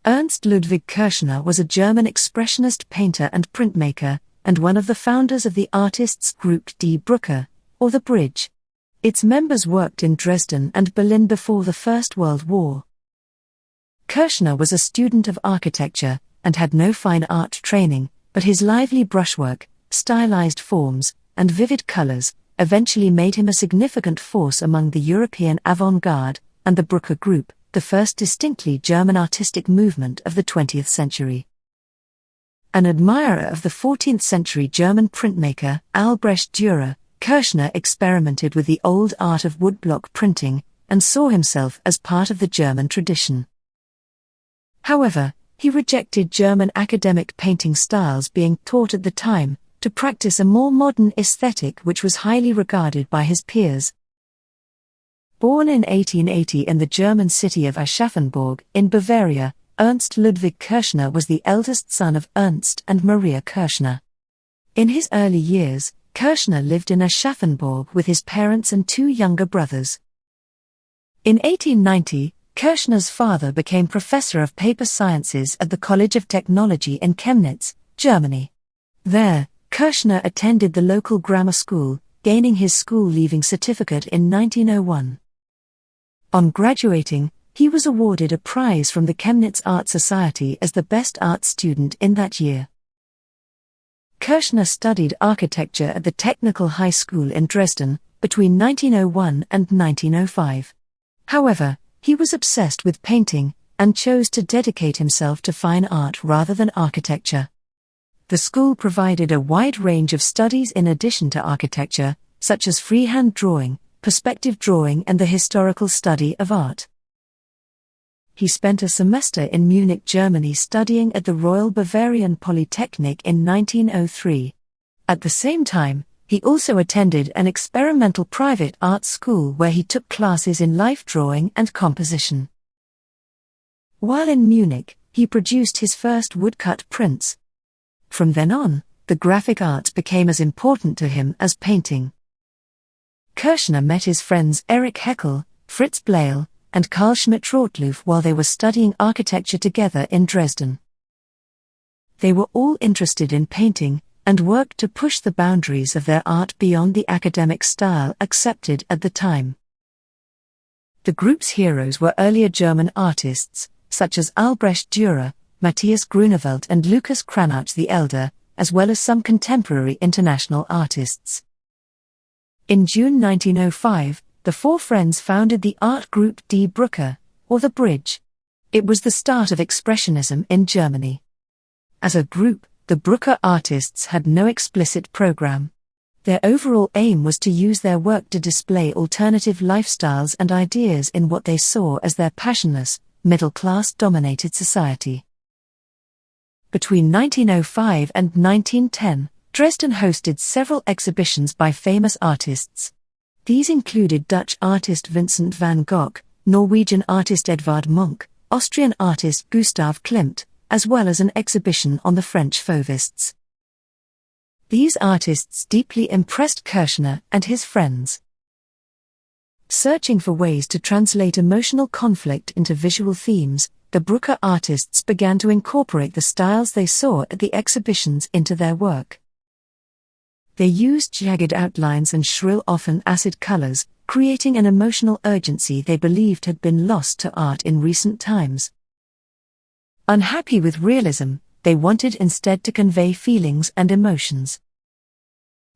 Ernst Ludwig Kirchner was a German Expressionist painter and printmaker, and one of the founders of the artists group Die Brücke, or the Bridge. Its members worked in Dresden and Berlin before the First World War. Kirchner was a student of architecture, and had no fine art training, but his lively brushwork, stylized forms, and vivid colors eventually made him a significant force among the European avant-garde and the Brücke group, the first distinctly German artistic movement of the 20th century. An admirer of the 14th-century German printmaker Albrecht Dürer, Kirchner experimented with the old art of woodblock printing and saw himself as part of the German tradition. However, he rejected German academic painting styles being taught at the time, to practice a more modern aesthetic which was highly regarded by his peers. Born in 1880 in the German city of Aschaffenburg in Bavaria, Ernst Ludwig Kirchner was the eldest son of Ernst and Maria Kirchner. In his early years, Kirchner lived in Aschaffenburg with his parents and two younger brothers. In 1890, Kirchner's father became professor of paper sciences at the College of Technology in Chemnitz, Germany. There, Kirchner attended the local grammar school, gaining his school-leaving certificate in 1901. On graduating, he was awarded a prize from the Chemnitz Art Society as the best art student in that year. Kirchner studied architecture at the Technical High School in Dresden between 1901 and 1905. However, he was obsessed with painting and chose to dedicate himself to fine art rather than architecture. The school provided a wide range of studies in addition to architecture, such as freehand drawing, perspective drawing and the historical study of art. He spent a semester in Munich, Germany studying at the Royal Bavarian Polytechnic in 1903. At the same time, he also attended an experimental private art school where he took classes in life drawing and composition. While in Munich, he produced his first woodcut prints. From then on, the graphic arts became as important to him as painting. Kirchner met his friends Erich Heckel, Fritz Bleyl, and Carl Schmidt-Rottluff while they were studying architecture together in Dresden. They were all interested in painting, and worked to push the boundaries of their art beyond the academic style accepted at the time. The group's heroes were earlier German artists, such as Albrecht Dürer, Matthias Grunewald and Lucas Cranach the Elder, as well as some contemporary international artists. In June 1905, the four friends founded the art group Die Brücke, or the Bridge. It was the start of Expressionism in Germany. As a group, the Brücke artists had no explicit program. Their overall aim was to use their work to display alternative lifestyles and ideas in what they saw as their passionless, middle-class-dominated society. Between 1905 and 1910, Dresden hosted several exhibitions by famous artists. These included Dutch artist Vincent van Gogh, Norwegian artist Edvard Munch, Austrian artist Gustav Klimt, as well as an exhibition on the French Fauvists. These artists deeply impressed Kirchner and his friends. Searching for ways to translate emotional conflict into visual themes, the Brücke artists began to incorporate the styles they saw at the exhibitions into their work. They used jagged outlines and shrill, often acid colors, creating an emotional urgency they believed had been lost to art in recent times. Unhappy with realism, they wanted instead to convey feelings and emotions.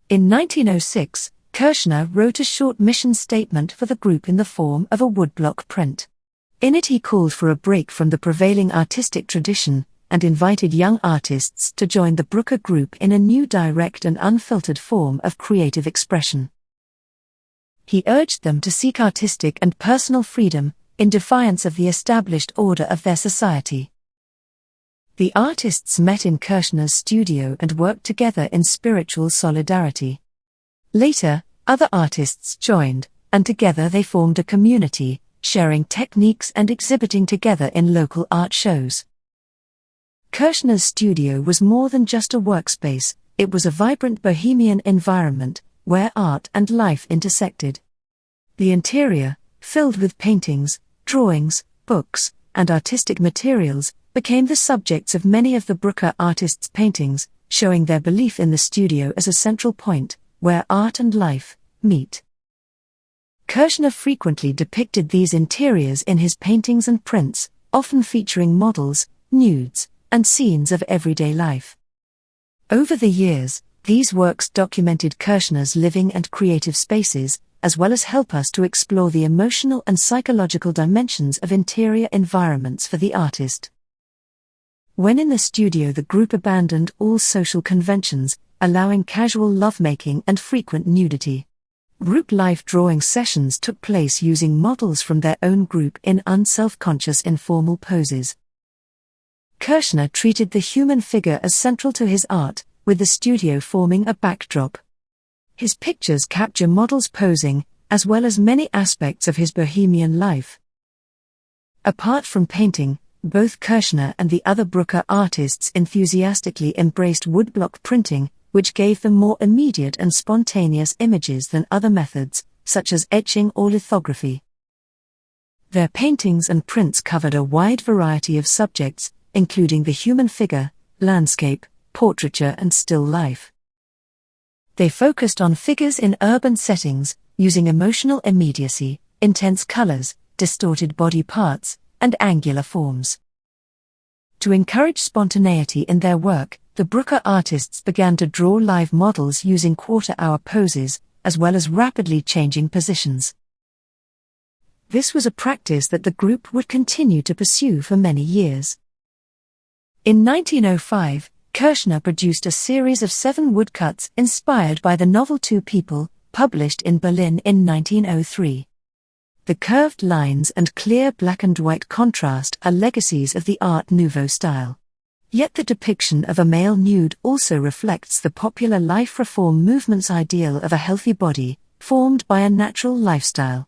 In 1906, Kirchner wrote a short mission statement for the group in the form of a woodblock print. In it he called for a break from the prevailing artistic tradition, and invited young artists to join the Brücke group in a new direct and unfiltered form of creative expression. He urged them to seek artistic and personal freedom, in defiance of the established order of their society. The artists met in Kirchner's studio and worked together in spiritual solidarity. Later, other artists joined, and together they formed a community, sharing techniques and exhibiting together in local art shows. Kirchner's studio was more than just a workspace, it was a vibrant bohemian environment, where art and life intersected. The interior, filled with paintings, drawings, books, and artistic materials, became the subjects of many of the Brucker artists' paintings, showing their belief in the studio as a central point, where art and life meet. Kirchner frequently depicted these interiors in his paintings and prints, often featuring models, nudes, and scenes of everyday life. Over the years, these works documented Kirchner's living and creative spaces, as well as help us to explore the emotional and psychological dimensions of interior environments for the artist. When in the studio, the group abandoned all social conventions, allowing casual lovemaking and frequent nudity. Group life drawing sessions took place using models from their own group in unself-conscious informal poses. Kirchner treated the human figure as central to his art, with the studio forming a backdrop. His pictures capture models posing, as well as many aspects of his bohemian life. Apart from painting, both Kirchner and the other Brucker artists enthusiastically embraced woodblock printing, which gave them more immediate and spontaneous images than other methods, such as etching or lithography. Their paintings and prints covered a wide variety of subjects, including the human figure, landscape, portraiture, and still life. They focused on figures in urban settings, using emotional immediacy, intense colors, distorted body parts, and angular forms. To encourage spontaneity in their work, the Brucker artists began to draw live models using quarter-hour poses, as well as rapidly changing positions. This was a practice that the group would continue to pursue for many years. In 1905, Kirchner produced a series of 7 woodcuts inspired by the novel Two People, published in Berlin in 1903. The curved lines and clear black and white contrast are legacies of the Art Nouveau style. Yet the depiction of a male nude also reflects the popular life reform movement's ideal of a healthy body, formed by a natural lifestyle.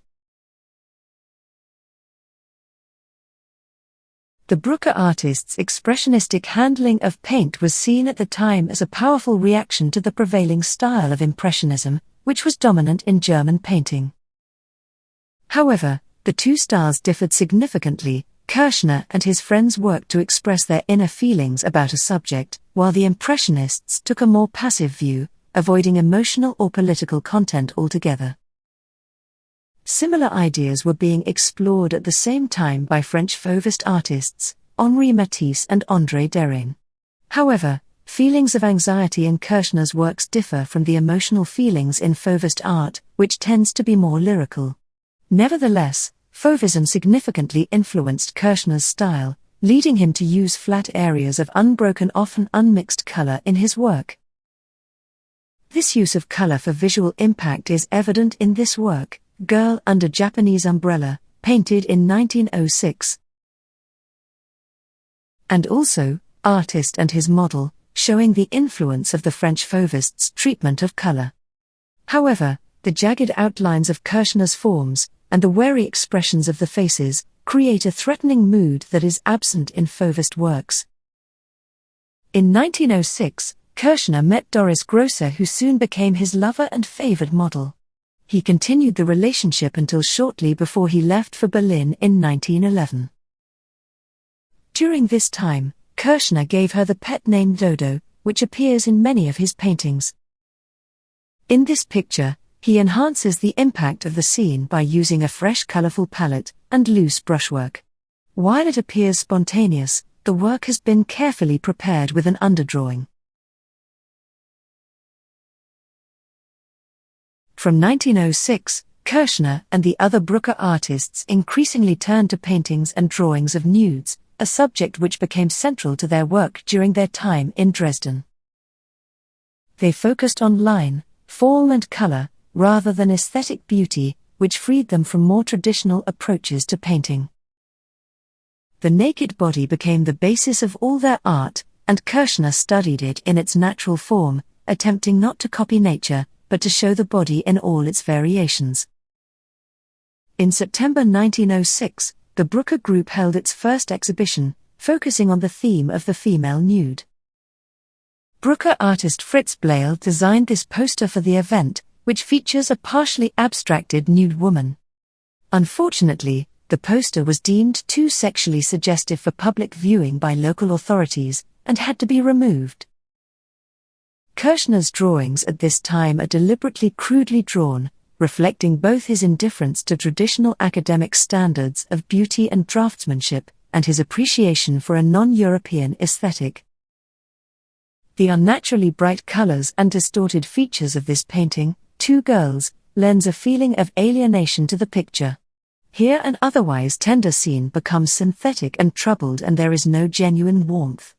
The Brucker artists' expressionistic handling of paint was seen at the time as a powerful reaction to the prevailing style of Impressionism, which was dominant in German painting. However, the two styles differed significantly. Kirchner and his friends worked to express their inner feelings about a subject, while the Impressionists took a more passive view, avoiding emotional or political content altogether. Similar ideas were being explored at the same time by French Fauvist artists, Henri Matisse and André Derain. However, feelings of anxiety in Kirchner's works differ from the emotional feelings in Fauvist art, which tends to be more lyrical. Nevertheless, Fauvism significantly influenced Kirchner's style, leading him to use flat areas of unbroken, often unmixed color in his work. This use of color for visual impact is evident in this work, Girl Under Japanese Umbrella, painted in 1906. And also, Artist and His Model, showing the influence of the French Fauvists' treatment of color. However, the jagged outlines of Kirchner's forms, and the wary expressions of the faces, create a threatening mood that is absent in Fauvist works. In 1906, Kirchner met Doris Grosser, who soon became his lover and favored model. He continued the relationship until shortly before he left for Berlin in 1911. During this time, Kirchner gave her the pet name Dodo, which appears in many of his paintings. In this picture, he enhances the impact of the scene by using a fresh, colorful palette and loose brushwork. While it appears spontaneous, the work has been carefully prepared with an underdrawing. From 1906, Kirchner and the other Brucker artists increasingly turned to paintings and drawings of nudes, a subject which became central to their work during their time in Dresden. They focused on line, form and color, rather than aesthetic beauty, which freed them from more traditional approaches to painting. The naked body became the basis of all their art, and Kirchner studied it in its natural form, attempting not to copy nature, but to show the body in all its variations. In September 1906, the Brucker Group held its first exhibition, focusing on the theme of the female nude. Brucker artist Fritz Blale designed this poster for the event, which features a partially abstracted nude woman. Unfortunately, The poster was deemed too sexually suggestive for public viewing by local authorities, and had to be removed. Kirchner's drawings at this time are deliberately crudely drawn, reflecting both his indifference to traditional academic standards of beauty and draftsmanship, and his appreciation for a non-European aesthetic. The unnaturally bright colors and distorted features of this painting, Two Girls, lends a feeling of alienation to the picture. Here an otherwise tender scene becomes synthetic and troubled, and there is no genuine warmth.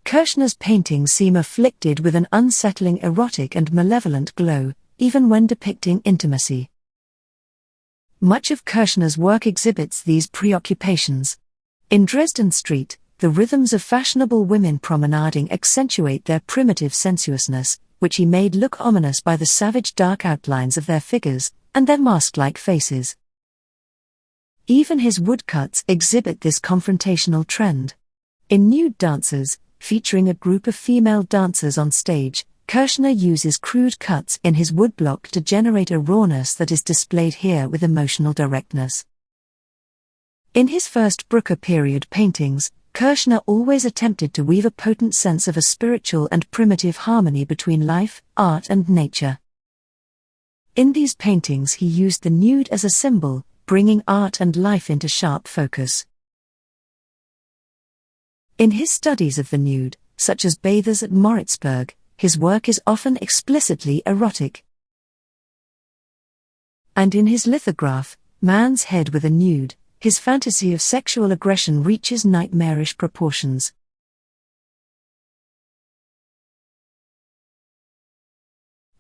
Kirchner's paintings seem afflicted with an unsettling erotic and malevolent glow, even when depicting intimacy. Much of Kirchner's work exhibits these preoccupations. In Dresden Street, the rhythms of fashionable women promenading accentuate their primitive sensuousness, which he made look ominous by the savage dark outlines of their figures, and their mask-like faces. Even his woodcuts exhibit this confrontational trend. In Nude Dancers, featuring a group of female dancers on stage, Kirchner uses crude cuts in his woodblock to generate a rawness that is displayed here with emotional directness. In his first Brücke period paintings, Kirchner always attempted to weave a potent sense of a spiritual and primitive harmony between life, art and nature. In these paintings he used the nude as a symbol, bringing art and life into sharp focus. In his studies of the nude, such as Bathers at Moritzburg, his work is often explicitly erotic. And in his lithograph, Man's Head with a Nude, his fantasy of sexual aggression reaches nightmarish proportions.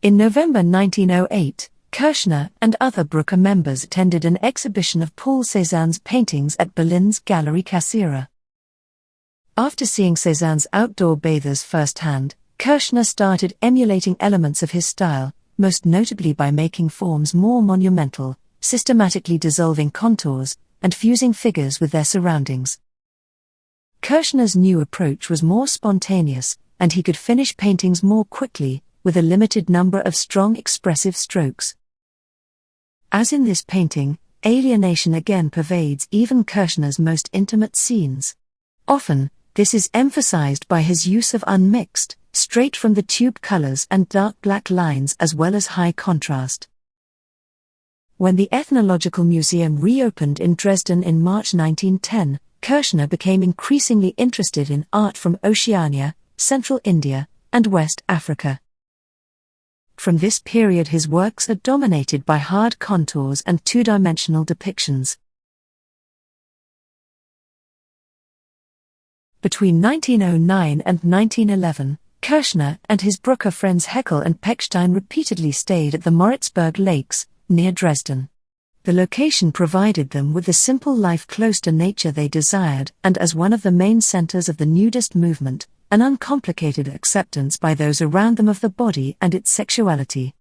In November 1908, Kirchner and other Brücke members attended an exhibition of Paul Cézanne's paintings at Berlin's Galerie Cassirer. After seeing Cézanne's outdoor bathers firsthand, Kirchner started emulating elements of his style, most notably by making forms more monumental, systematically dissolving contours, and fusing figures with their surroundings. Kirchner's new approach was more spontaneous, and he could finish paintings more quickly, with a limited number of strong expressive strokes. As in this painting, alienation again pervades even Kirchner's most intimate scenes. Often, this is emphasized by his use of unmixed, straight from the tube colors and dark black lines as well as high contrast. When the Ethnological Museum reopened in Dresden in March 1910, Kirchner became increasingly interested in art from Oceania, Central India, and West Africa. From this period his works are dominated by hard contours and two-dimensional depictions. Between 1909 and 1911, Kirchner and his Brücke friends Haeckel and Pechstein repeatedly stayed at the Moritzburg Lakes, near Dresden. The location provided them with the simple life close to nature they desired, and as one of the main centers of the nudist movement, an uncomplicated acceptance by those around them of the body and its sexuality.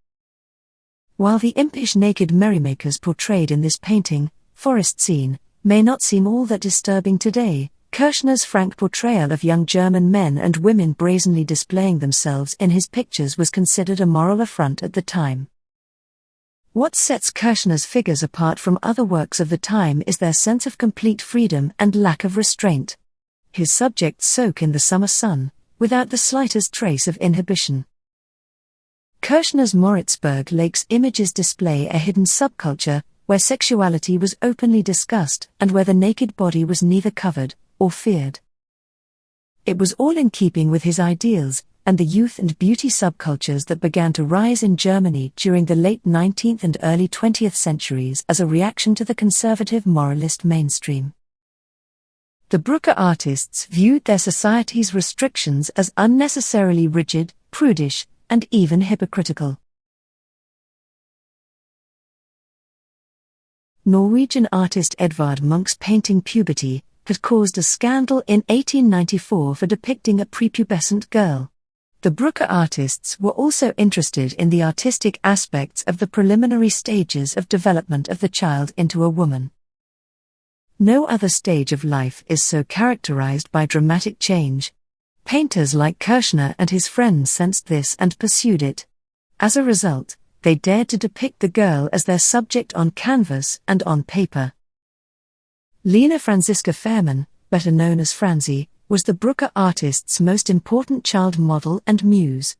While the impish naked merrymakers portrayed in this painting, forest scene, may not seem all that disturbing today, Kirchner's frank portrayal of young German men and women brazenly displaying themselves in his pictures was considered a moral affront at the time. What sets Kirchner's figures apart from other works of the time is their sense of complete freedom and lack of restraint. His subjects soak in the summer sun, without the slightest trace of inhibition. Kirchner's Moritzburg Lakes images display a hidden subculture, where sexuality was openly discussed and where the naked body was neither covered or feared. It was all in keeping with his ideals, and the youth and beauty subcultures that began to rise in Germany during the late 19th and early 20th centuries as a reaction to the conservative moralist mainstream. The Brücke artists viewed their society's restrictions as unnecessarily rigid, prudish, and even hypocritical. Norwegian artist Edvard Munch's painting Puberty had caused a scandal in 1894 for depicting a prepubescent girl. The Brücke artists were also interested in the artistic aspects of the preliminary stages of development of the child into a woman. No other stage of life is so characterized by dramatic change. Painters like Kirchner and his friends sensed this and pursued it. As a result, they dared to depict the girl as their subject on canvas and on paper. Lena Franziska Fairman, better known as Franzi, was the Brucker artist's most important child model and muse.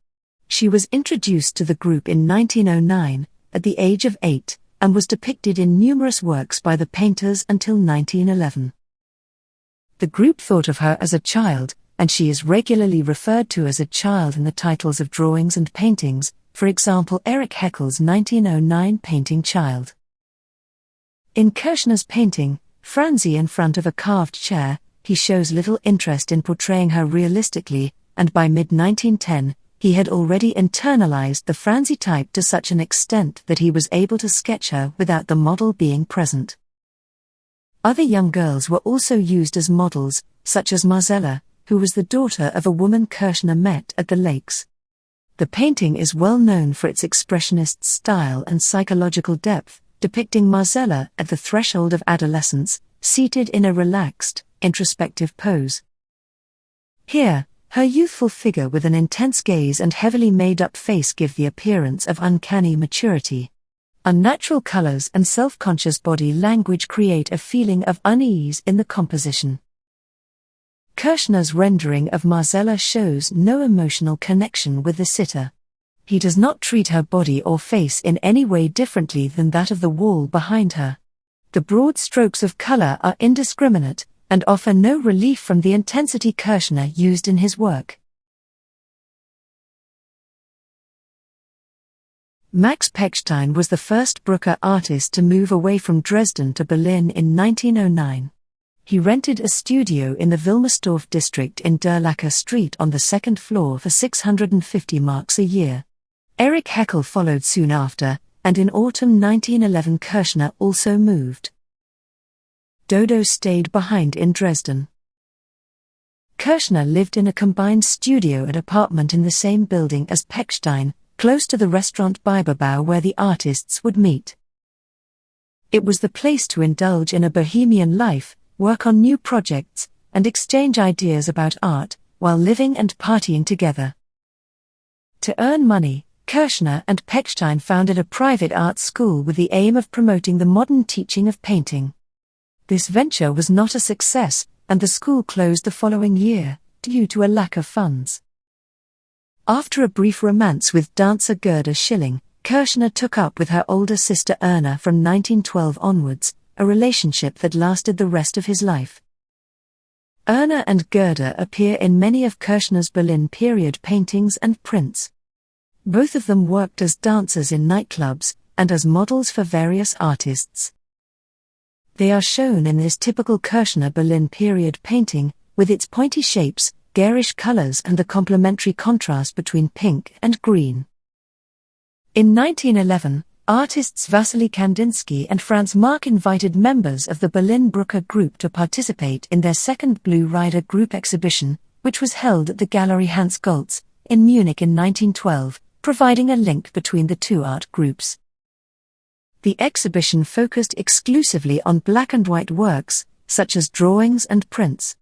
She was introduced to the group in 1909, at the age of 8, and was depicted in numerous works by the painters until 1911. The group thought of her as a child, and she is regularly referred to as a child in the titles of drawings and paintings, for example Erich Heckel's 1909 painting Child. In Kirchner's painting, Franzi in front of a carved chair, he shows little interest in portraying her realistically, and by mid-1910, he had already internalized the Franzi type to such an extent that he was able to sketch her without the model being present. Other young girls were also used as models, such as Marcella, who was the daughter of a woman Kirchner met at the lakes. The painting is well known for its expressionist style and psychological depth, depicting Marcella at the threshold of adolescence, seated in a relaxed, introspective pose. Here, her youthful figure with an intense gaze and heavily made-up face give the appearance of uncanny maturity. Unnatural colors and self-conscious body language create a feeling of unease in the composition. Kirchner's rendering of Marcella shows no emotional connection with the sitter. He does not treat her body or face in any way differently than that of the wall behind her. The broad strokes of color are indiscriminate, and offer no relief from the intensity Kirchner used in his work. Max Pechstein was the first Brucker artist to move away from Dresden to Berlin in 1909. He rented a studio in the Wilmersdorf district in Durlacher Street on the second floor for 650 marks a year. Erich Heckel followed soon after, and in autumn 1911 Kirchner also moved. Dodo stayed behind in Dresden. Kirchner lived in a combined studio and apartment in the same building as Pechstein, close to the restaurant Biberbau where the artists would meet. It was the place to indulge in a bohemian life, work on new projects, and exchange ideas about art, while living and partying together. To earn money, Kirchner and Pechstein founded a private art school with the aim of promoting the modern teaching of painting. This venture was not a success, and the school closed the following year, due to a lack of funds. After a brief romance with dancer Gerda Schilling, Kirchner took up with her older sister Erna from 1912 onwards, a relationship that lasted the rest of his life. Erna and Gerda appear in many of Kirchner's Berlin period paintings and prints. Both of them worked as dancers in nightclubs, and as models for various artists. They are shown in this typical Kirchner Berlin period painting, with its pointy shapes, garish colors and the complementary contrast between pink and green. In 1911, artists Wassily Kandinsky and Franz Marc invited members of the Berlin Brucker group to participate in their second Blue Rider group exhibition, which was held at the Gallery Hans Goltz, in Munich in 1912, providing a link between the two art groups. The exhibition focused exclusively on black and white works, such as drawings and prints.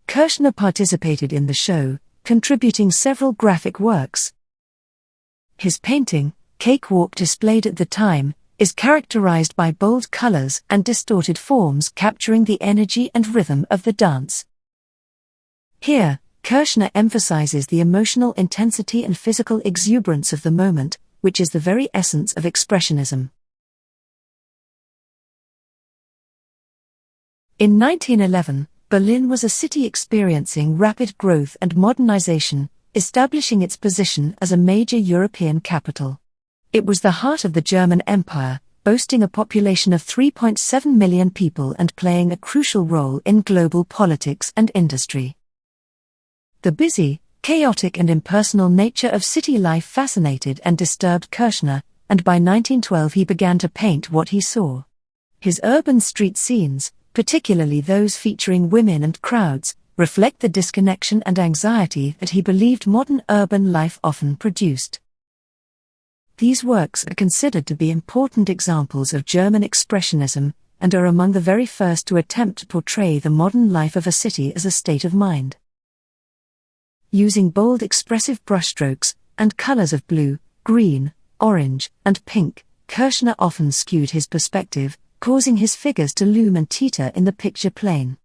Kirchner participated in the show, contributing several graphic works. His painting, Cakewalk, displayed at the time, is characterized by bold colors and distorted forms capturing the energy and rhythm of the dance. Here, Kirchner emphasizes the emotional intensity and physical exuberance of the moment, which is the very essence of Expressionism. In 1911, Berlin was a city experiencing rapid growth and modernization, establishing its position as a major European capital. It was the heart of the German Empire, boasting a population of 3.7 million people and playing a crucial role in global politics and industry. The busy, chaotic and impersonal nature of city life fascinated and disturbed Kirchner, and by 1912 he began to paint what he saw. His urban street scenes, particularly those featuring women and crowds, reflect the disconnection and anxiety that he believed modern urban life often produced. These works are considered to be important examples of German Expressionism, and are among the very first to attempt to portray the modern life of a city as a state of mind. Using bold expressive brushstrokes, and colors of blue, green, orange, and pink, Kirchner often skewed his perspective, causing his figures to loom and teeter in the picture plane.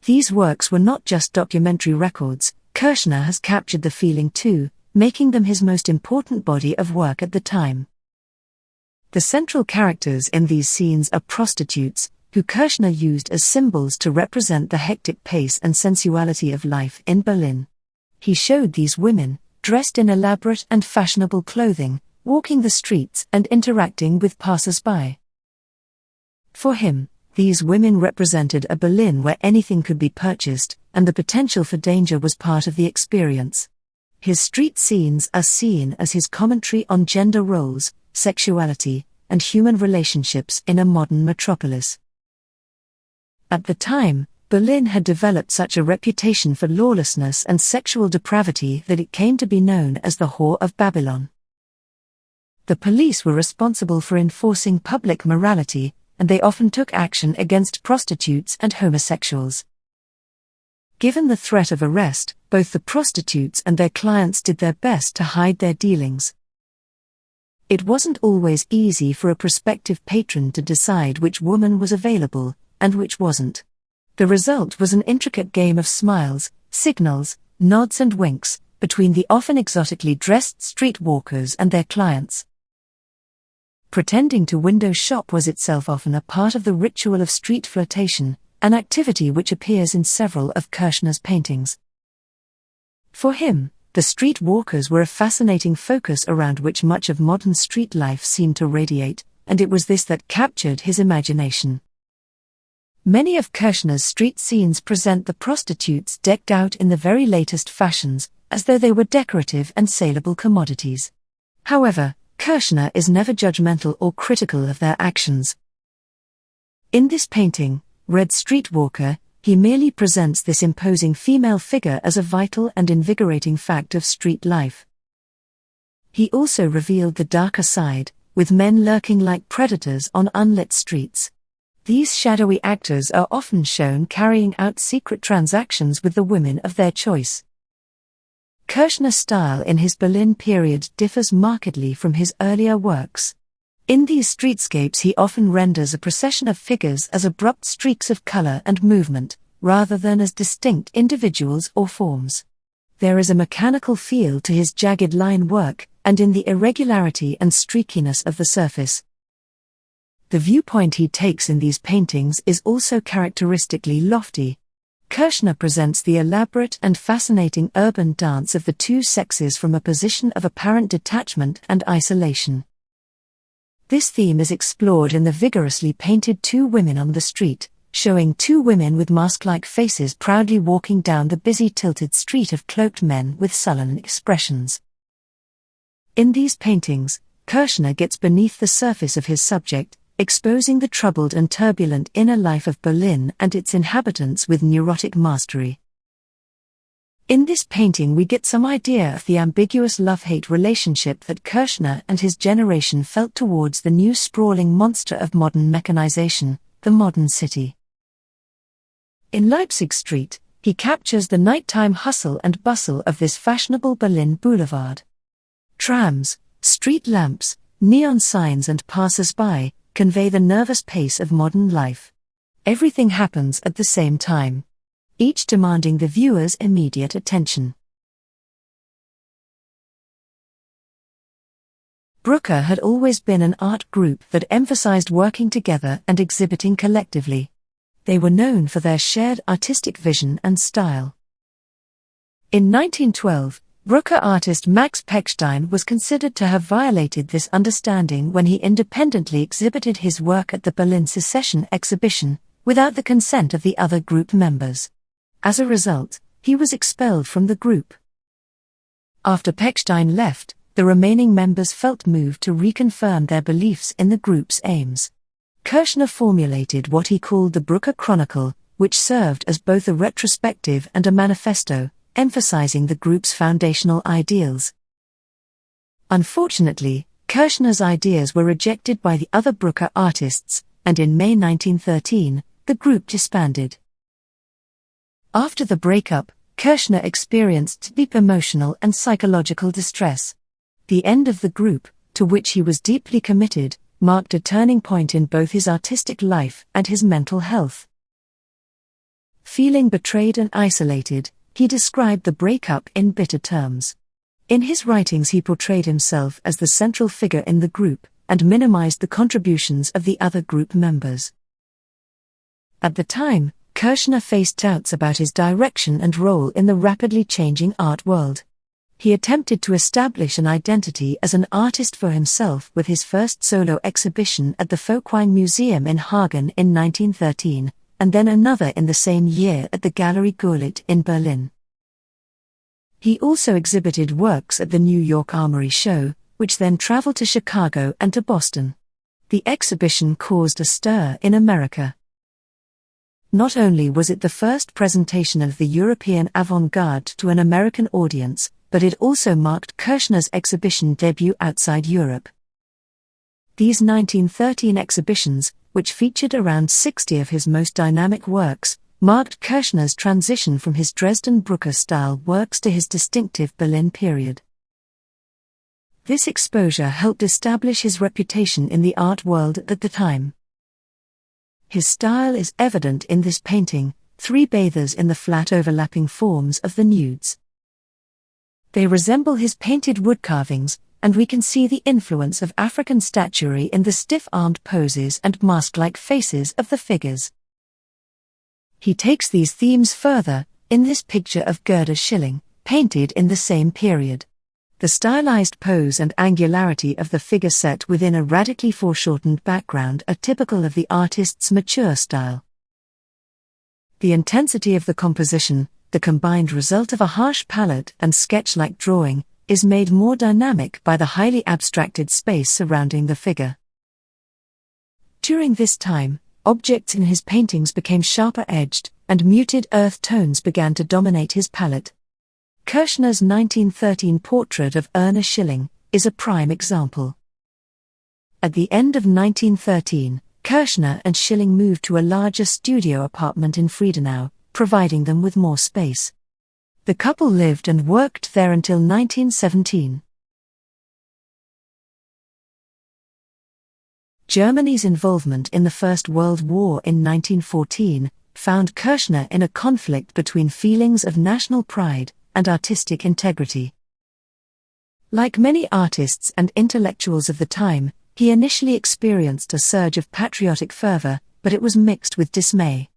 These works were not just documentary records. Kirchner has captured the feeling too, making them his most important body of work at the time. The central characters in these scenes are prostitutes, who Kirchner used as symbols to represent the hectic pace and sensuality of life in Berlin. He showed these women, dressed in elaborate and fashionable clothing, walking the streets and interacting with passers-by. For him, these women represented a Berlin where anything could be purchased, and the potential for danger was part of the experience. His street scenes are seen as his commentary on gender roles, sexuality, and human relationships in a modern metropolis. At the time, Berlin had developed such a reputation for lawlessness and sexual depravity that it came to be known as the Whore of Babylon. The police were responsible for enforcing public morality, and they often took action against prostitutes and homosexuals. Given the threat of arrest, both the prostitutes and their clients did their best to hide their dealings. It wasn't always easy for a prospective patron to decide which woman was available, and which wasn't. The result was an intricate game of smiles, signals, nods and winks, between the often exotically dressed streetwalkers and their clients. Pretending to window shop was itself often a part of the ritual of street flirtation, an activity which appears in several of Kirchner's paintings. For him, the street walkers were a fascinating focus around which much of modern street life seemed to radiate, and it was this that captured his imagination. Many of Kirchner's street scenes present the prostitutes decked out in the very latest fashions, as though they were decorative and saleable commodities. However, Kirchner is never judgmental or critical of their actions. In this painting, Red Streetwalker, he merely presents this imposing female figure as a vital and invigorating fact of street life. He also revealed the darker side, with men lurking like predators on unlit streets. These shadowy actors are often shown carrying out secret transactions with the women of their choice. Kirchner's style in his Berlin period differs markedly from his earlier works. In these streetscapes he often renders a procession of figures as abrupt streaks of color and movement, rather than as distinct individuals or forms. There is a mechanical feel to his jagged line work, and in the irregularity and streakiness of the surface. The viewpoint he takes in these paintings is also characteristically lofty. Kirchner presents the elaborate and fascinating urban dance of the two sexes from a position of apparent detachment and isolation. This theme is explored in the vigorously painted Two Women on the Street, showing two women with mask-like faces proudly walking down the busy tilted street of cloaked men with sullen expressions. In these paintings, Kirchner gets beneath the surface of his subject, exposing the troubled and turbulent inner life of Berlin and its inhabitants with neurotic mastery. In this painting we get some idea of the ambiguous love-hate relationship that Kirchner and his generation felt towards the new sprawling monster of modern mechanization, the modern city. In Leipzig Street, he captures the nighttime hustle and bustle of this fashionable Berlin boulevard. Trams, street lamps, neon signs and passers-by convey the nervous pace of modern life. Everything happens at the same time, each demanding the viewer's immediate attention. Brücke had always been an art group that emphasized working together and exhibiting collectively. They were known for their shared artistic vision and style. In 1912, Brücke artist Max Pechstein was considered to have violated this understanding when he independently exhibited his work at the Berlin Secession exhibition, without the consent of the other group members. As a result, he was expelled from the group. After Pechstein left, the remaining members felt moved to reconfirm their beliefs in the group's aims. Kirchner formulated what he called the Brücke Chronicle, which served as both a retrospective and a manifesto, emphasizing the group's foundational ideals. Unfortunately, Kirchner's ideas were rejected by the other Brücke artists, and in May 1913, the group disbanded. After the breakup, Kirchner experienced deep emotional and psychological distress. The end of the group, to which he was deeply committed, marked a turning point in both his artistic life and his mental health. Feeling betrayed and isolated, he described the breakup in bitter terms. In his writings he portrayed himself as the central figure in the group, and minimized the contributions of the other group members. At the time, Kirchner faced doubts about his direction and role in the rapidly changing art world. He attempted to establish an identity as an artist for himself with his first solo exhibition at the Folkwang Museum in Hagen in 1913, and then another in the same year at the Galerie Gurlitt in Berlin. He also exhibited works at the New York Armory Show, which then traveled to Chicago and to Boston. The exhibition caused a stir in America. Not only was it the first presentation of the European avant-garde to an American audience, but it also marked Kirchner's exhibition debut outside Europe. These 1913 exhibitions, which featured around 60 of his most dynamic works, marked Kirchner's transition from his Dresden Brucker-style works to his distinctive Berlin period. This exposure helped establish his reputation in the art world at the time. His style is evident in this painting, Three Bathers in the Flat Overlapping Forms of the Nudes. They resemble his painted wood carvings, and we can see the influence of African statuary in the stiff-armed poses and mask-like faces of the figures. He takes these themes further, in this picture of Gerda Schilling, painted in the same period. The stylized pose and angularity of the figure set within a radically foreshortened background are typical of the artist's mature style. The intensity of the composition, the combined result of a harsh palette and sketch-like drawing, is made more dynamic by the highly abstracted space surrounding the figure. During this time, objects in his paintings became sharper-edged, and muted earth tones began to dominate his palette. Kirchner's 1913 portrait of Erna Schilling is a prime example. At the end of 1913, Kirchner and Schilling moved to a larger studio apartment in Friedenau, providing them with more space. The couple lived and worked there until 1917. Germany's involvement in the First World War in 1914 found Kirchner in a conflict between feelings of national pride and artistic integrity. Like many artists and intellectuals of the time, he initially experienced a surge of patriotic fervor, but it was mixed with dismay.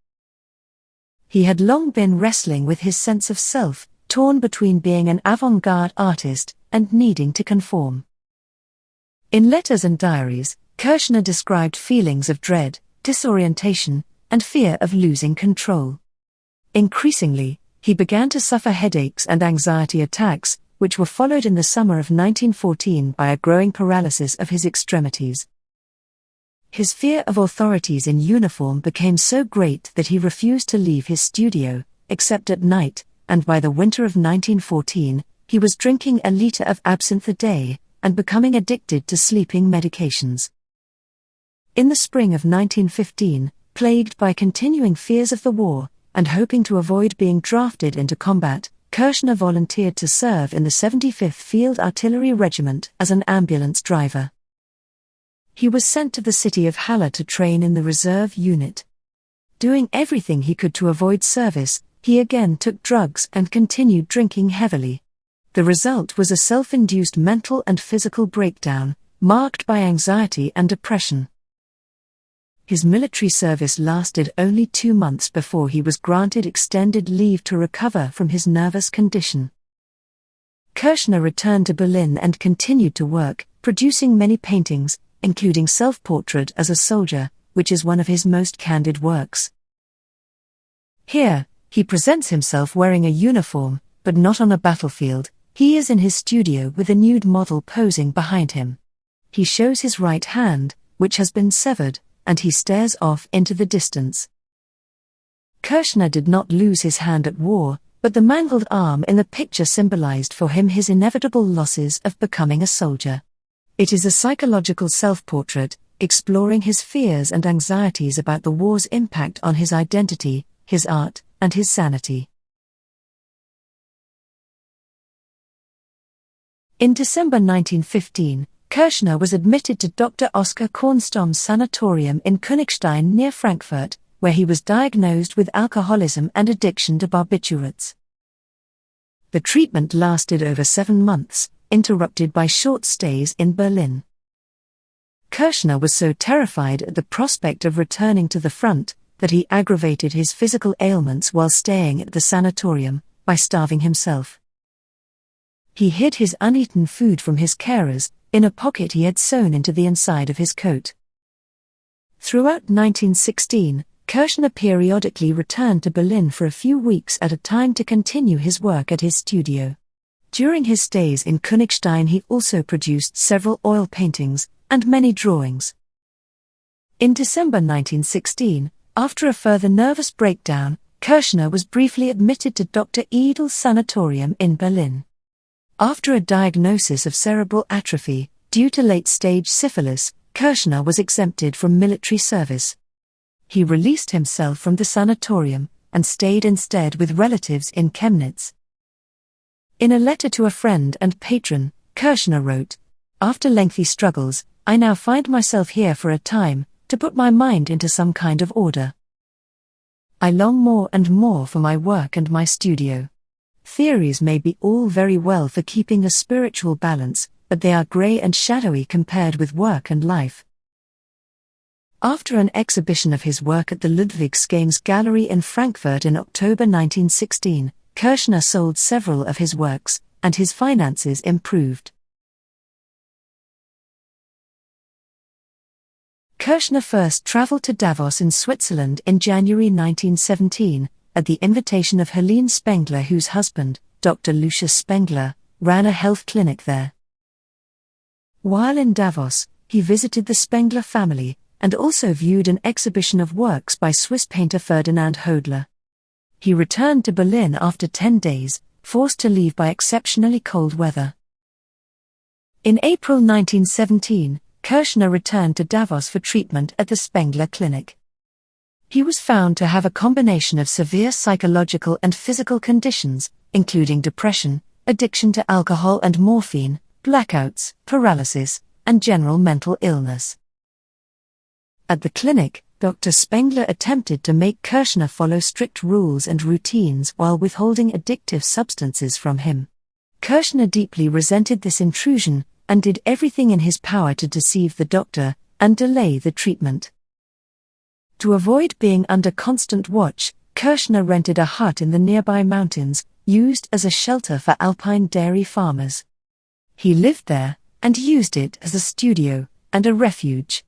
He had long been wrestling with his sense of self, torn between being an avant-garde artist and needing to conform. In letters and diaries, Kirchner described feelings of dread, disorientation, and fear of losing control. Increasingly, he began to suffer headaches and anxiety attacks, which were followed in the summer of 1914 by a growing paralysis of his extremities. His fear of authorities in uniform became so great that he refused to leave his studio, except at night, and by the winter of 1914, he was drinking a liter of absinthe a day, and becoming addicted to sleeping medications. In the spring of 1915, plagued by continuing fears of the war, and hoping to avoid being drafted into combat, Kirchner volunteered to serve in the 75th Field Artillery Regiment as an ambulance driver. He was sent to the city of Halle to train in the reserve unit. Doing everything he could to avoid service, he again took drugs and continued drinking heavily. The result was a self-induced mental and physical breakdown, marked by anxiety and depression. His military service lasted only 2 months before he was granted extended leave to recover from his nervous condition. Kirchner returned to Berlin and continued to work, producing many paintings, including Self-Portrait as a Soldier, which is one of his most candid works. Here, he presents himself wearing a uniform, but not on a battlefield. He is in his studio with a nude model posing behind him. He shows his right hand, which has been severed, and he stares off into the distance. Kirchner did not lose his hand at war, but the mangled arm in the picture symbolized for him his inevitable losses of becoming a soldier. It is a psychological self-portrait, exploring his fears and anxieties about the war's impact on his identity, his art, and his sanity. In December 1915, Kirchner was admitted to Dr. Oskar Kornstom's sanatorium in Königstein near Frankfurt, where he was diagnosed with alcoholism and addiction to barbiturates. The treatment lasted over 7 months, interrupted by short stays in Berlin. Kirchner was so terrified at the prospect of returning to the front that he aggravated his physical ailments while staying at the sanatorium by starving himself. He hid his uneaten food from his carers in a pocket he had sewn into the inside of his coat. Throughout 1916, Kirchner periodically returned to Berlin for a few weeks at a time to continue his work at his studio. During his stays in Königstein he also produced several oil paintings and many drawings. In December 1916, after a further nervous breakdown, Kirchner was briefly admitted to Dr. Edel's sanatorium in Berlin. After a diagnosis of cerebral atrophy, due to late-stage syphilis, Kirchner was exempted from military service. He released himself from the sanatorium and stayed instead with relatives in Chemnitz. In a letter to a friend and patron, Kirchner wrote, "After lengthy struggles, I now find myself here for a time, to put my mind into some kind of order. I long more and more for my work and my studio. Theories may be all very well for keeping a spiritual balance, but they are grey and shadowy compared with work and life." After an exhibition of his work at the Ludwigskames Gallery in Frankfurt in October 1916, Kirchner sold several of his works, and his finances improved. Kirchner first traveled to Davos in Switzerland in January 1917, at the invitation of Helene Spengler, whose husband, Dr. Lucius Spengler, ran a health clinic there. While in Davos, he visited the Spengler family, and also viewed an exhibition of works by Swiss painter Ferdinand Hodler. He returned to Berlin after 10 days, forced to leave by exceptionally cold weather. In April 1917, Kirchner returned to Davos for treatment at the Spengler Clinic. He was found to have a combination of severe psychological and physical conditions, including depression, addiction to alcohol and morphine, blackouts, paralysis, and general mental illness. At the clinic, Dr. Spengler attempted to make Kirchner follow strict rules and routines while withholding addictive substances from him. Kirchner deeply resented this intrusion, and did everything in his power to deceive the doctor and delay the treatment. To avoid being under constant watch, Kirchner rented a hut in the nearby mountains, used as a shelter for alpine dairy farmers. He lived there, and used it as a studio and a refuge.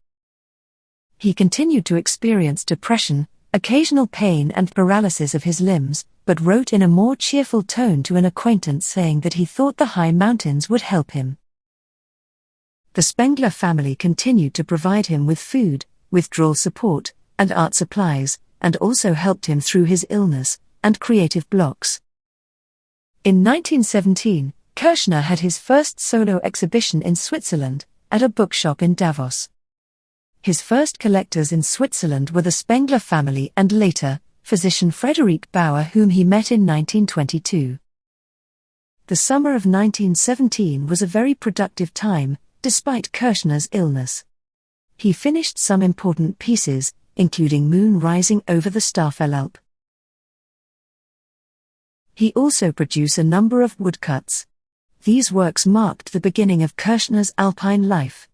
He continued to experience depression, occasional pain and paralysis of his limbs, but wrote in a more cheerful tone to an acquaintance saying that he thought the high mountains would help him. The Spengler family continued to provide him with food, withdrawal support, and art supplies, and also helped him through his illness and creative blocks. In 1917, Kirchner had his first solo exhibition in Switzerland, at a bookshop in Davos. His first collectors in Switzerland were the Spengler family and later, physician Friederike Bauer, whom he met in 1922. The summer of 1917 was a very productive time, despite Kirchner's illness. He finished some important pieces, including Moon Rising over the Staffelalp. He also produced a number of woodcuts. These works marked the beginning of Kirchner's alpine life.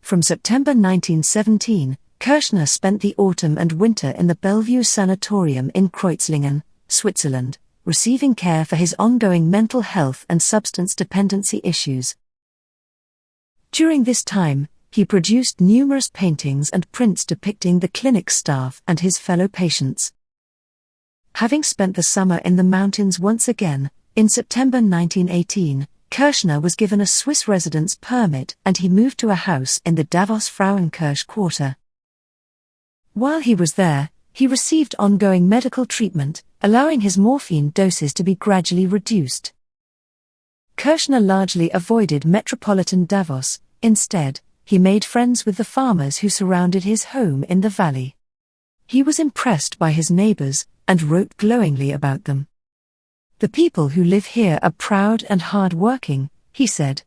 From September 1917, Kirchner spent the autumn and winter in the Bellevue Sanatorium in Kreuzlingen, Switzerland, receiving care for his ongoing mental health and substance dependency issues. During this time, he produced numerous paintings and prints depicting the clinic staff and his fellow patients. Having spent the summer in the mountains once again, in September 1918, Kirchner was given a Swiss residence permit and he moved to a house in the Davos Frauenkirche quarter. While he was there, he received ongoing medical treatment, allowing his morphine doses to be gradually reduced. Kirchner largely avoided metropolitan Davos. Instead, he made friends with the farmers who surrounded his home in the valley. He was impressed by his neighbors, and wrote glowingly about them. "The people who live here are proud and hard-working," he said.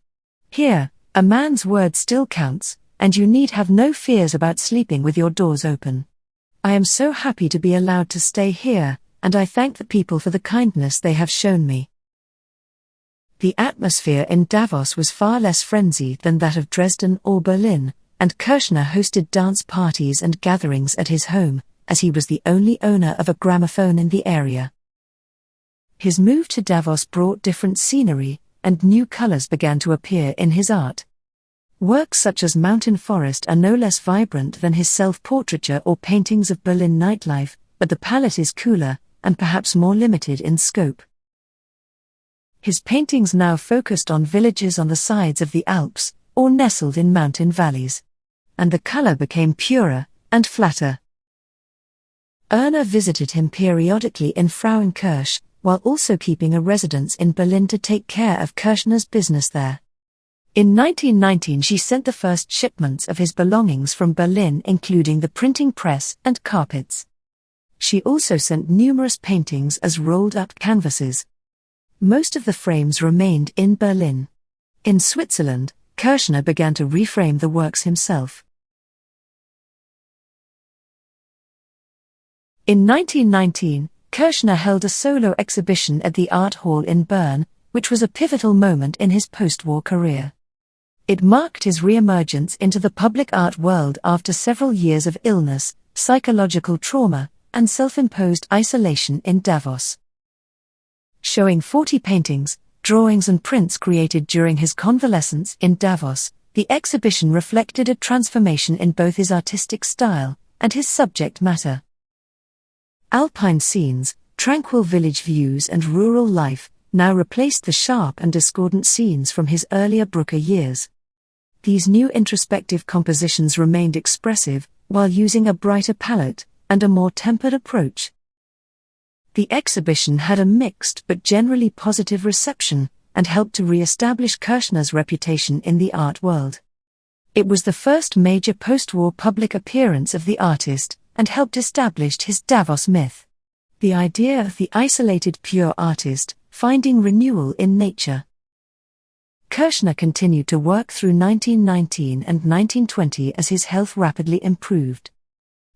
"Here, a man's word still counts, and you need have no fears about sleeping with your doors open. I am so happy to be allowed to stay here, and I thank the people for the kindness they have shown me." The atmosphere in Davos was far less frenzied than that of Dresden or Berlin, and Kirchner hosted dance parties and gatherings at his home, as he was the only owner of a gramophone in the area. His move to Davos brought different scenery, and new colors began to appear in his art. Works such as Mountain Forest are no less vibrant than his self-portraiture or paintings of Berlin nightlife, but the palette is cooler, and perhaps more limited in scope. His paintings now focused on villages on the sides of the Alps, or nestled in mountain valleys. And the color became purer, and flatter. Erna visited him periodically in Frauenkirch, while also keeping a residence in Berlin to take care of Kirchner's business there. In 1919 she sent the first shipments of his belongings from Berlin, including the printing press and carpets. She also sent numerous paintings as rolled-up canvases. Most of the frames remained in Berlin. In Switzerland, Kirchner began to reframe the works himself. In 1919, Kirchner held a solo exhibition at the Art Hall in Bern, which was a pivotal moment in his post-war career. It marked his re-emergence into the public art world after several years of illness, psychological trauma, and self-imposed isolation in Davos. Showing 40 paintings, drawings and prints created during his convalescence in Davos, the exhibition reflected a transformation in both his artistic style and his subject matter. Alpine scenes, tranquil village views and rural life now replaced the sharp and discordant scenes from his earlier Brucker years. These new introspective compositions remained expressive, while using a brighter palette and a more tempered approach. The exhibition had a mixed but generally positive reception, and helped to re-establish Kirchner's reputation in the art world. It was the first major post-war public appearance of the artist, and helped establish his Davos myth. The idea of the isolated pure artist, finding renewal in nature. Kirchner continued to work through 1919 and 1920 as his health rapidly improved.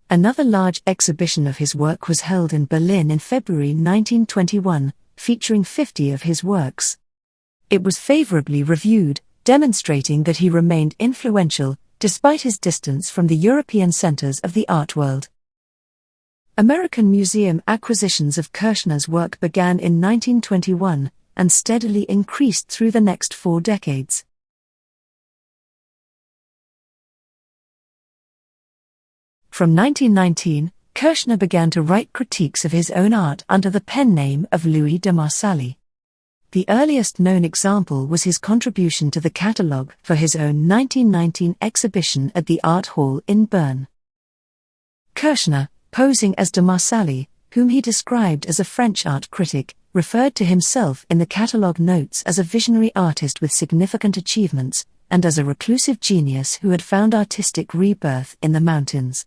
Another large exhibition of his work was held in Berlin in February 1921, featuring 50 of his works. It was favorably reviewed, demonstrating that he remained influential, despite his distance from the European centers of the art world. American museum acquisitions of Kirchner's work began in 1921, and steadily increased through the next 4 decades. From 1919, Kirchner began to write critiques of his own art under the pen name of Louis de Marsali. The earliest known example was his contribution to the catalogue for his own 1919 exhibition at the Art Hall in Bern. Kirchner, posing as de Marsali, whom he described as a French art critic, referred to himself in the catalogue notes as a visionary artist with significant achievements, and as a reclusive genius who had found artistic rebirth in the mountains.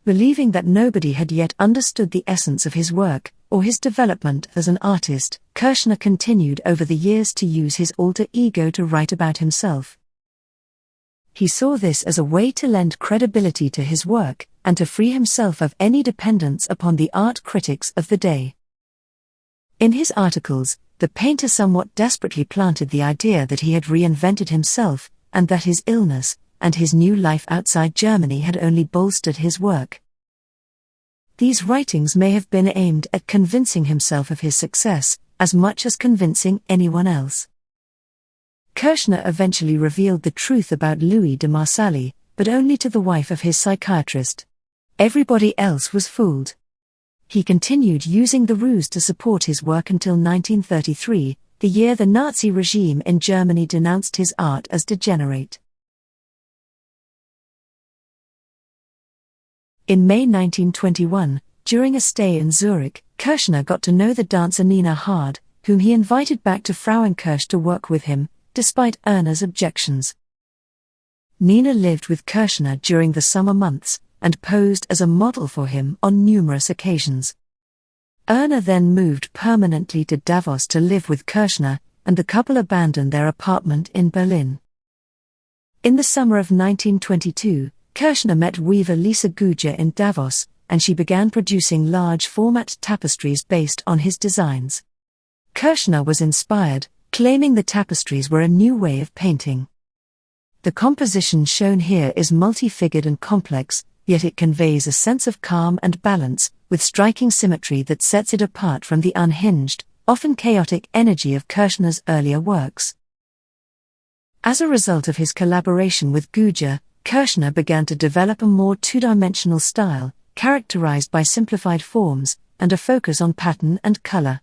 Believing that nobody had yet understood the essence of his work, or his development as an artist, Kirchner continued over the years to use his alter ego to write about himself. He saw this as a way to lend credibility to his work, and to free himself of any dependence upon the art critics of the day. In his articles, the painter somewhat desperately planted the idea that he had reinvented himself, and that his illness, and his new life outside Germany had only bolstered his work. These writings may have been aimed at convincing himself of his success, as much as convincing anyone else. Kirchner eventually revealed the truth about Louis de Marsali, but only to the wife of his psychiatrist. Everybody else was fooled. He continued using the ruse to support his work until 1933, the year the Nazi regime in Germany denounced his art as degenerate. In May 1921, during a stay in Zurich, Kirchner got to know the dancer Nina Hard, whom he invited back to Frauenkirch to work with him, despite Erna's objections. Nina lived with Kirchner during the summer months, and posed as a model for him on numerous occasions. Erna then moved permanently to Davos to live with Kirchner, and the couple abandoned their apartment in Berlin. In the summer of 1922, Kirchner met weaver Lisa Guger in Davos, and she began producing large-format tapestries based on his designs. Kirchner was inspired, claiming the tapestries were a new way of painting. The composition shown here is multi-figured and complex, yet it conveys a sense of calm and balance, with striking symmetry that sets it apart from the unhinged, often chaotic energy of Kirchner's earlier works. As a result of his collaboration with Guger, Kirchner began to develop a more two-dimensional style, characterized by simplified forms and a focus on pattern and color.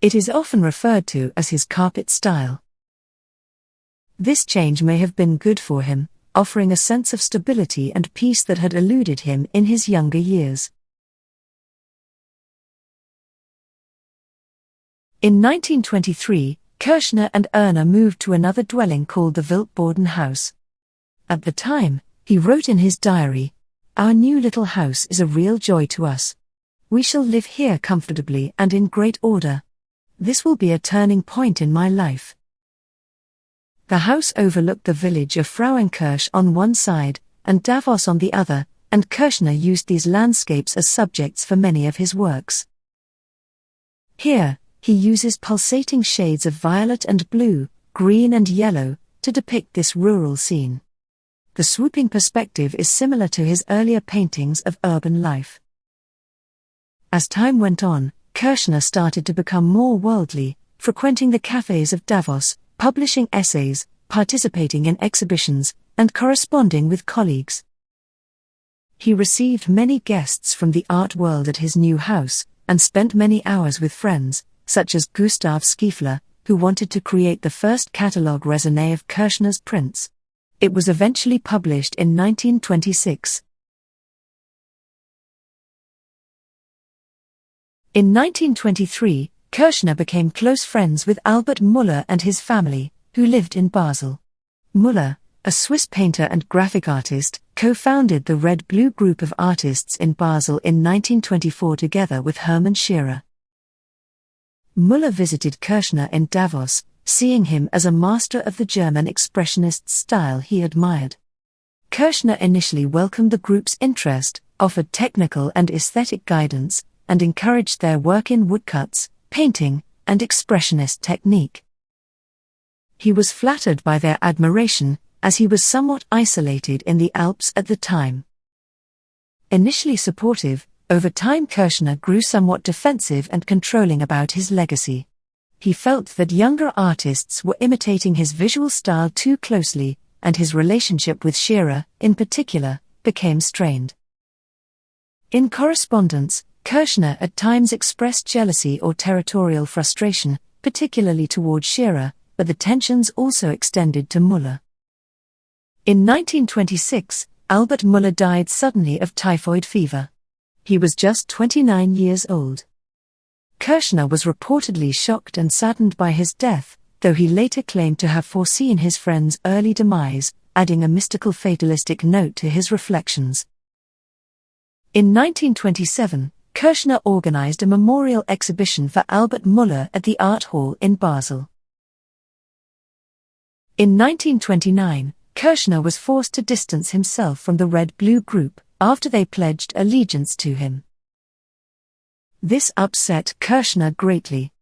It is often referred to as his carpet style. This change may have been good for him, offering a sense of stability and peace that had eluded him in his younger years. In 1923, Kirchner and Erna moved to another dwelling called the Wildboden House. At the time, he wrote in his diary, "Our new little house is a real joy to us. We shall live here comfortably and in great order. This will be a turning point in my life." The house overlooked the village of Frauenkirch on one side, and Davos on the other, and Kirchner used these landscapes as subjects for many of his works. Here, he uses pulsating shades of violet and blue, green and yellow, to depict this rural scene. The swooping perspective is similar to his earlier paintings of urban life. As time went on, Kirchner started to become more worldly, frequenting the cafes of Davos, publishing essays, participating in exhibitions, and corresponding with colleagues. He received many guests from the art world at his new house, and spent many hours with friends, such as Gustav Schiefler, who wanted to create the first catalogue raisonné of Kirchner's prints. It was eventually published in 1926. In 1923, Kirchner became close friends with Albert Müller and his family, who lived in Basel. Müller, a Swiss painter and graphic artist, co-founded the Red-Blue group of artists in Basel in 1924 together with Hermann Scherer. Müller visited Kirchner in Davos, seeing him as a master of the German Expressionist style he admired. Kirchner initially welcomed the group's interest, offered technical and aesthetic guidance, and encouraged their work in woodcuts, painting, and expressionist technique. He was flattered by their admiration, as he was somewhat isolated in the Alps at the time. Initially supportive, over time Kirchner grew somewhat defensive and controlling about his legacy. He felt that younger artists were imitating his visual style too closely, and his relationship with Scherer, in particular, became strained. In correspondence, Kirchner at times expressed jealousy or territorial frustration, particularly toward Scherer, but the tensions also extended to Müller. In 1926, Albert Müller died suddenly of typhoid fever. He was just 29 years old. Kirchner was reportedly shocked and saddened by his death, though he later claimed to have foreseen his friend's early demise, adding a mystical fatalistic note to his reflections. In 1927, Kirchner organized a memorial exhibition for Albert Müller at the Art Hall in Basel. In 1929, Kirchner was forced to distance himself from the Red-Blue group, after they pledged allegiance to him. This upset Kirchner greatly.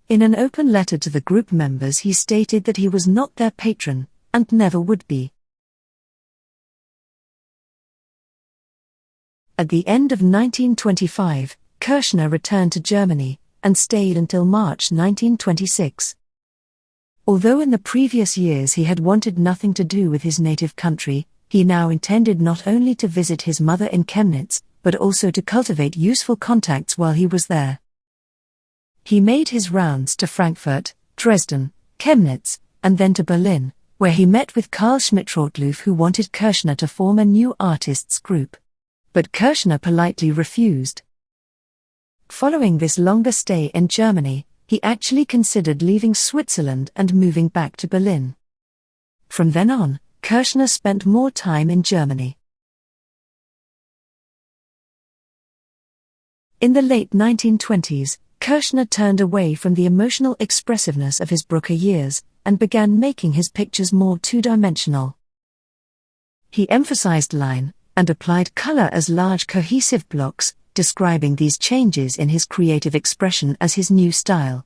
In an open letter to the group members he stated that he was not their patron, and never would be. At the end of 1925, Kirchner returned to Germany, and stayed until March 1926. Although in the previous years he had wanted nothing to do with his native country, he now intended not only to visit his mother in Chemnitz, but also to cultivate useful contacts while he was there. He made his rounds to Frankfurt, Dresden, Chemnitz, and then to Berlin, where he met with Karl Schmidt-Rottluff, who wanted Kirchner to form a new artists group. But Kirchner politely refused. Following this longer stay in Germany, he actually considered leaving Switzerland and moving back to Berlin. From then on, Kirchner spent more time in Germany. In the late 1920s, Kirchner turned away from the emotional expressiveness of his Brucker years and began making his pictures more two-dimensional. He emphasized line and applied color as large cohesive blocks, describing these changes in his creative expression as his new style.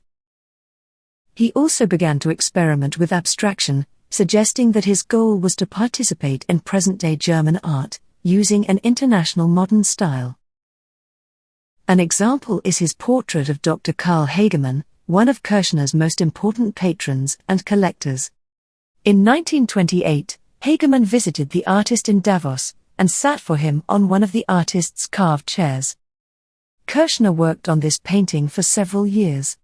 He also began to experiment with abstraction, suggesting that his goal was to participate in present-day German art, using an international modern style. An example is his portrait of Dr. Karl Hagemann, one of Kirchner's most important patrons and collectors. In 1928, Hagemann visited the artist in Davos and sat for him on one of the artist's carved chairs. Kirchner worked on this painting for several years.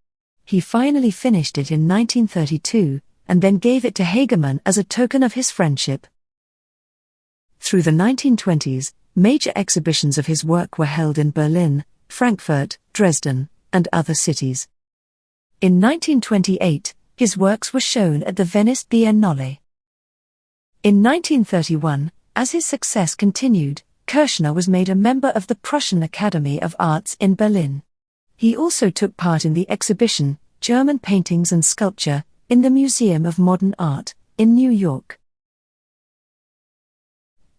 He finally finished it in 1932 and then gave it to Hagemann as a token of his friendship. Through the 1920s, major exhibitions of his work were held in Berlin, Frankfurt, Dresden, and other cities. In 1928, his works were shown at the Venice Biennale. In 1931, as his success continued, Kirchner was made a member of the Prussian Academy of Arts in Berlin. He also took part in the exhibition, German Paintings and Sculpture, in the Museum of Modern Art, in New York.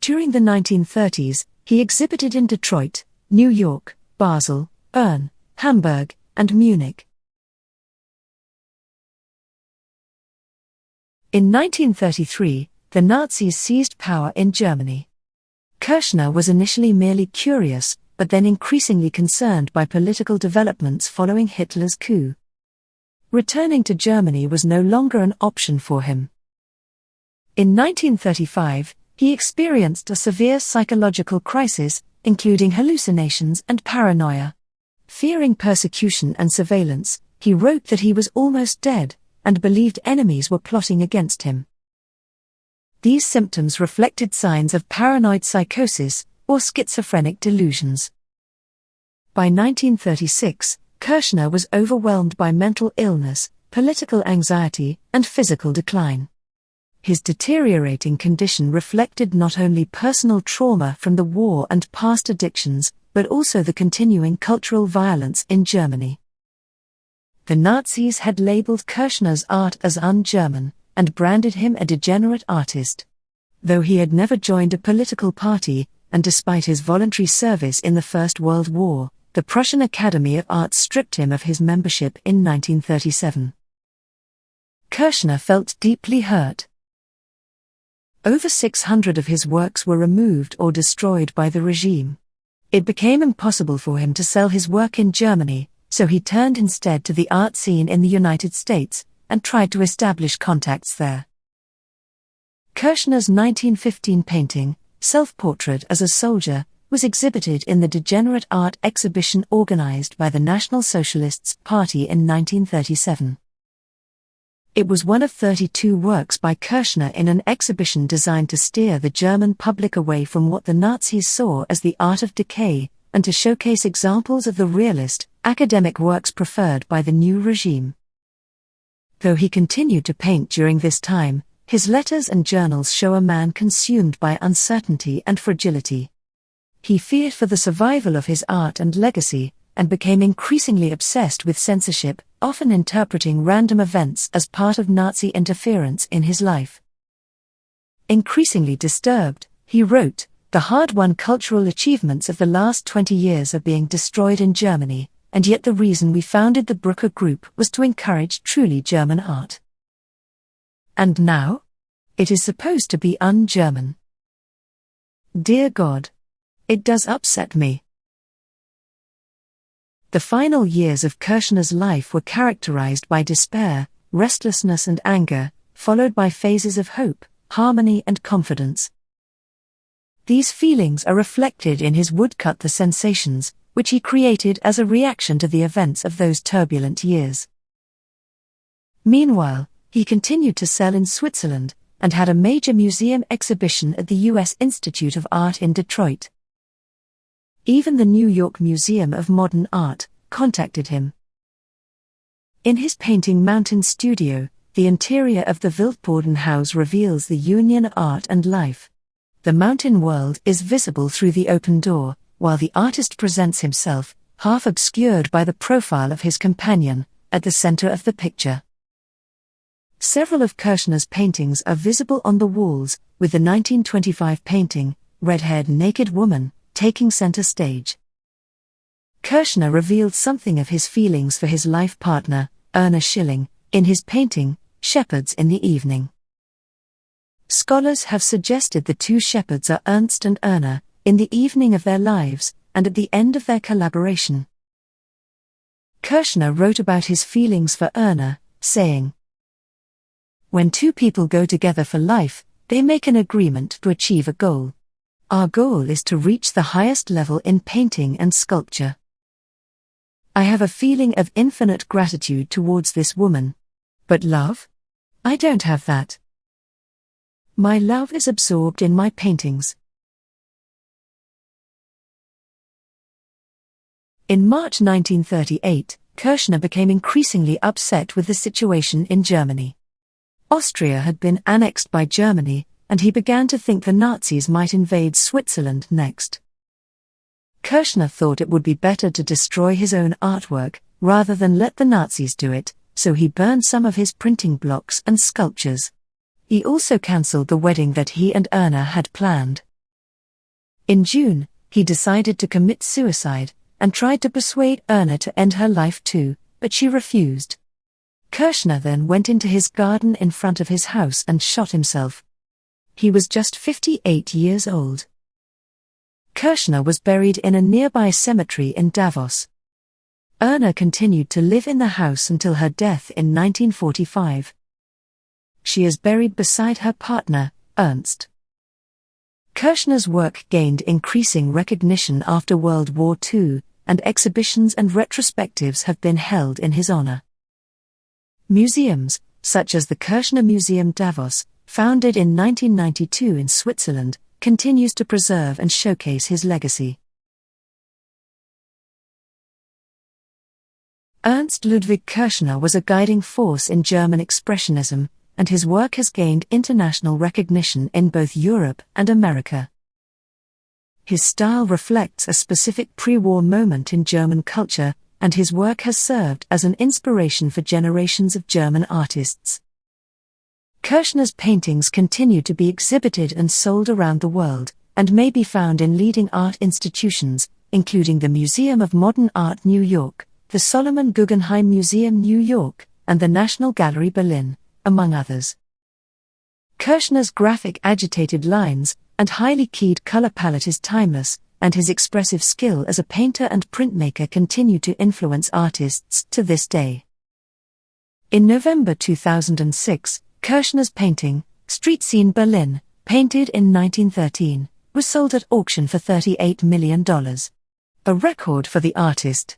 During the 1930s, he exhibited in Detroit, New York, Basel, Bern, Hamburg, and Munich. In 1933, the Nazis seized power in Germany. Kirchner was initially merely curious, but then increasingly concerned by political developments following Hitler's coup. Returning to Germany was no longer an option for him. In 1935, he experienced a severe psychological crisis, including hallucinations and paranoia. Fearing persecution and surveillance, he wrote that he was almost dead, and believed enemies were plotting against him. These symptoms reflected signs of paranoid psychosis or schizophrenic delusions. By 1936, Kirchner was overwhelmed by mental illness, political anxiety, and physical decline. His deteriorating condition reflected not only personal trauma from the war and past addictions, but also the continuing cultural violence in Germany. The Nazis had labeled Kirchner's art as un-German, and branded him a degenerate artist. Though he had never joined a political party, and despite his voluntary service in the First World War, the Prussian Academy of Arts stripped him of his membership in 1937. Kirchner felt deeply hurt. Over 600 of his works were removed or destroyed by the regime. It became impossible for him to sell his work in Germany, so he turned instead to the art scene in the United States, and tried to establish contacts there. Kirchner's 1915 painting, Self-Portrait as a Soldier, was exhibited in the Degenerate Art exhibition organized by the National Socialist Party in 1937. It was one of 32 works by Kirchner in an exhibition designed to steer the German public away from what the Nazis saw as the art of decay, and to showcase examples of the realist, academic works preferred by the new regime. Though he continued to paint during this time, his letters and journals show a man consumed by uncertainty and fragility. He feared for the survival of his art and legacy, and became increasingly obsessed with censorship, often interpreting random events as part of Nazi interference in his life. Increasingly disturbed, he wrote, "The hard-won cultural achievements of the last 20 years are being destroyed in Germany, and yet the reason we founded the Brucker Group was to encourage truly German art. And now? It is supposed to be un-German. Dear God. It does upset me." The final years of Kirchner's life were characterized by despair, restlessness and anger, followed by phases of hope, harmony and confidence. These feelings are reflected in his woodcut The Sensations, which he created as a reaction to the events of those turbulent years. Meanwhile, he continued to sell in Switzerland, and had a major museum exhibition at the U.S. Institute of Art in Detroit. Even the New York Museum of Modern Art contacted him. In his painting Mountain Studio, the interior of the Wildbodenhaus reveals the union of art and life. The mountain world is visible through the open door, while the artist presents himself, half obscured by the profile of his companion, at the center of the picture. Several of Kirchner's paintings are visible on the walls, with the 1925 painting, Red-Haired Naked Woman, taking center stage. Kirchner revealed something of his feelings for his life partner, Erna Schilling, in his painting, Shepherds in the Evening. Scholars have suggested the two shepherds are Ernst and Erna, in the evening of their lives, and at the end of their collaboration. Kirchner wrote about his feelings for Erna, saying, "When two people go together for life, they make an agreement to achieve a goal. Our goal is to reach the highest level in painting and sculpture. I have a feeling of infinite gratitude towards this woman. But love? I don't have that. My love is absorbed in my paintings." In March 1938, Kirchner became increasingly upset with the situation in Germany. Austria had been annexed by Germany, and he began to think the Nazis might invade Switzerland next. Kirchner thought it would be better to destroy his own artwork, rather than let the Nazis do it, so he burned some of his printing blocks and sculptures. He also cancelled the wedding that he and Erna had planned. In June, he decided to commit suicide, and tried to persuade Erna to end her life too, but she refused. Kirchner then went into his garden in front of his house and shot himself. He was just 58 years old. Kirchner was buried in a nearby cemetery in Davos. Erna continued to live in the house until her death in 1945. She is buried beside her partner, Ernst. Kirchner's work gained increasing recognition after World War II, and exhibitions and retrospectives have been held in his honor. Museums, such as the Kirchner Museum Davos, founded in 1992 in Switzerland, continues to preserve and showcase his legacy. Ernst Ludwig Kirchner was a guiding force in German Expressionism, and his work has gained international recognition in both Europe and America. His style reflects a specific pre-war moment in German culture, and his work has served as an inspiration for generations of German artists. Kirchner's paintings continue to be exhibited and sold around the world, and may be found in leading art institutions, including the Museum of Modern Art New York, the Solomon Guggenheim Museum New York, and the National Gallery Berlin, among others. Kirchner's graphic agitated lines and highly keyed color palette is timeless, and his expressive skill as a painter and printmaker continue to influence artists to this day. In November 2006, Kirchner's painting, Street Scene Berlin, painted in 1913, was sold at auction for $38 million. A record for the artist.